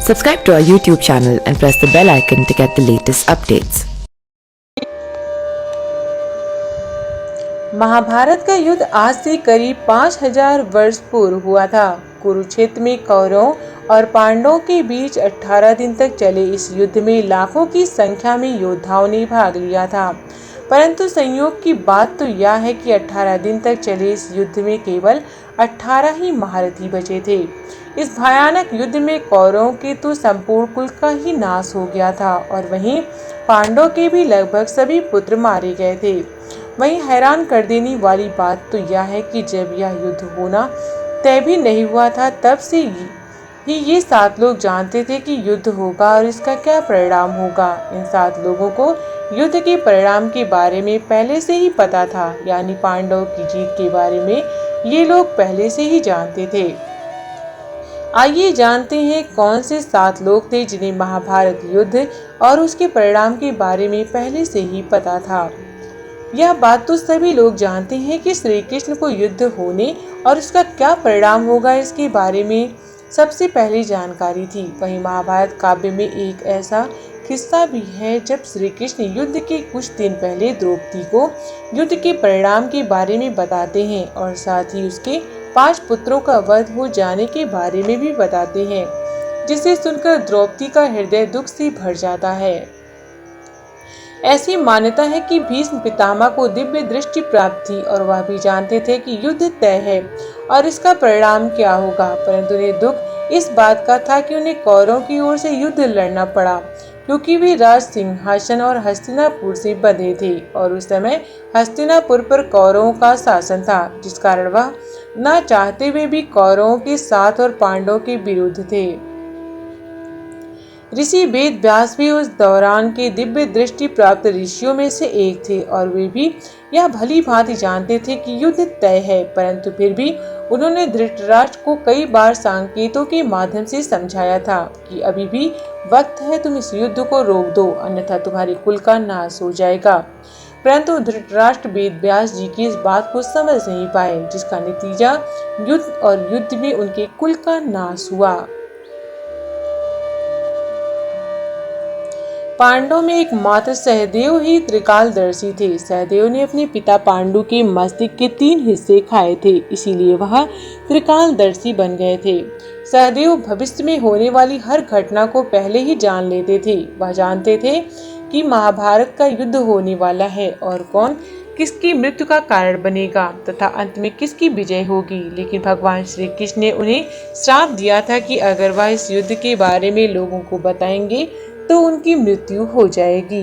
Subscribe to our YouTube channel and press the bell icon to get the latest updates. Mahabharat का युद्ध आज से करीब 5000 वर्ष पूर्व हुआ था। कुरुक्षेत्र में कौरवों और पांडवों के बीच 18 दिन तक चले इस युद्ध में लाखों की संख्या में योद्धाओं ने भाग लिया था। परंतु संयोग की बात तो यह है कि 18 दिन तक चले इस युद्ध में केवल 18 ही महारथी बचे थे। इस भयानक युद्ध में कौरवों के तो संपूर्ण कुल का ही नाश हो गया था और वहीं पांडवों के भी लगभग सभी पुत्र मारे गए थे। वहीं हैरान कर देने वाली बात तो यह है कि जब यह युद्ध होना तय भी नहीं हुआ था, तब से ही ये 7 लोग जानते थे कि युद्ध होगा और इसका क्या परिणाम होगा। इन 7 लोगों को युद्ध के परिणाम के बारे में पहले से ही पता था, यानी पांडवों की जीत के बारे में ये लोग पहले से ही जानते थे। आइए जानते हैं कौन से 7 लोग थे जिन्हें महाभारत युद्ध और उसके परिणाम के बारे में पहले से ही पता था। यह बात तो सभी लोग जानते हैं कि श्री कृष्ण को युद्ध होने और उसका क्या परिणाम होगा, इसके बारे में सबसे पहले जानकारी थी। वहीं महाभारत काव्य में एक ऐसा किस्सा भी है जब श्री कृष्ण युद्ध के कुछ दिन पहले द्रौपदी को युद्ध के परिणाम के बारे में बताते हैं और साथ ही उसके 5 पुत्रों का वध हो जाने के बारे में भी बताते हैं, जिसे सुनकर द्रौपदी का हृदय दुख से भर जाता है। ऐसी मान्यता है कि भीष्म पितामह को दिव्य दृष्टि प्राप्त थी और वह भी जानते थे कि युद्ध तय है और इसका परिणाम क्या होगा, परंतु उन्हें दुख इस बात का था कि उन्हें कौरवों की ओर से युद्ध लड़ना पड़ा, क्योंकि वे राज सिंहासन और हस्तिनापुर से बंधे थे और उस समय हस्तिनापुर पर कौरवों का शासन था, जिस कारण वह न चाहते हुए भी कौरवों के साथ और पांडवों के विरुद्ध थे। ऋषि वेद व्यास भी उस दौरान के दिव्य दृष्टि प्राप्त ऋषियों में से एक थे और वे भी यह भली भांति जानते थे कि युद्ध तय है, परंतु फिर भी उन्होंने धृतराष्ट्र को कई बार संकेतों के माध्यम से समझाया था कि अभी भी वक्त है, तुम इस युद्ध को रोक दो, अन्यथा तुम्हारे कुल का नाश हो जाएगा। परंतु धृतराष्ट्र वेद व्यास जी की इस बात को समझ नहीं पाए, जिसका नतीजा युद्ध और युद्ध में उनके कुल का नाश हुआ। पांडवों में एकमात्र सहदेव ही त्रिकालदर्शी थे। सहदेव ने अपने पिता पांडु के मस्तिष्क के 3 हिस्से खाए थे, इसीलिए वह त्रिकालदर्शी बन गए थे। सहदेव भविष्य में होने वाली हर घटना को पहले ही जान लेते थे। वह जानते थे कि महाभारत का युद्ध होने वाला है और कौन किसकी मृत्यु का कारण बनेगा तथा अंत में किसकी विजय होगी। लेकिन भगवान श्री कृष्ण ने उन्हें श्राप दिया था कि अगर वह इस युद्ध के बारे में लोगों को बताएंगे तो उनकी मृत्यु हो जाएगी।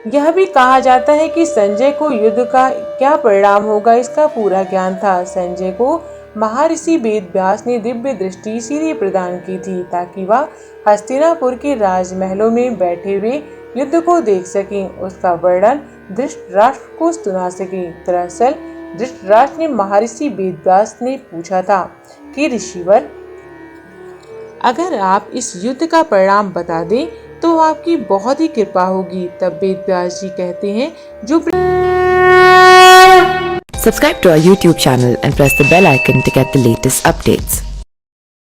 यह भी कहा जाता है कि संजय को युद्ध का क्या परिणाम होगा इसका पूरा ज्ञान था। संजय को महर्षि वेद व्यास ने दिव्य दृष्टि इसीलिए प्रदान की थी ताकि वह हस्तिनापुर के राजमहलों में बैठे हुए युद्ध को देख सकें, उसका वर्णन धृतराष्ट्र को सुना सकें। दरअसल धृतराष्ट्र ने महर्षि वेद व्यास ने पूछा था कि ऋषिवर, अगर आप इस युद्ध का परिणाम बता दें तो आपकी बहुत ही कृपा होगी। तब वेद व्यास जी कहते हैं, जो Subscribe to our YouTube channel and press the bell icon to get the latest updates.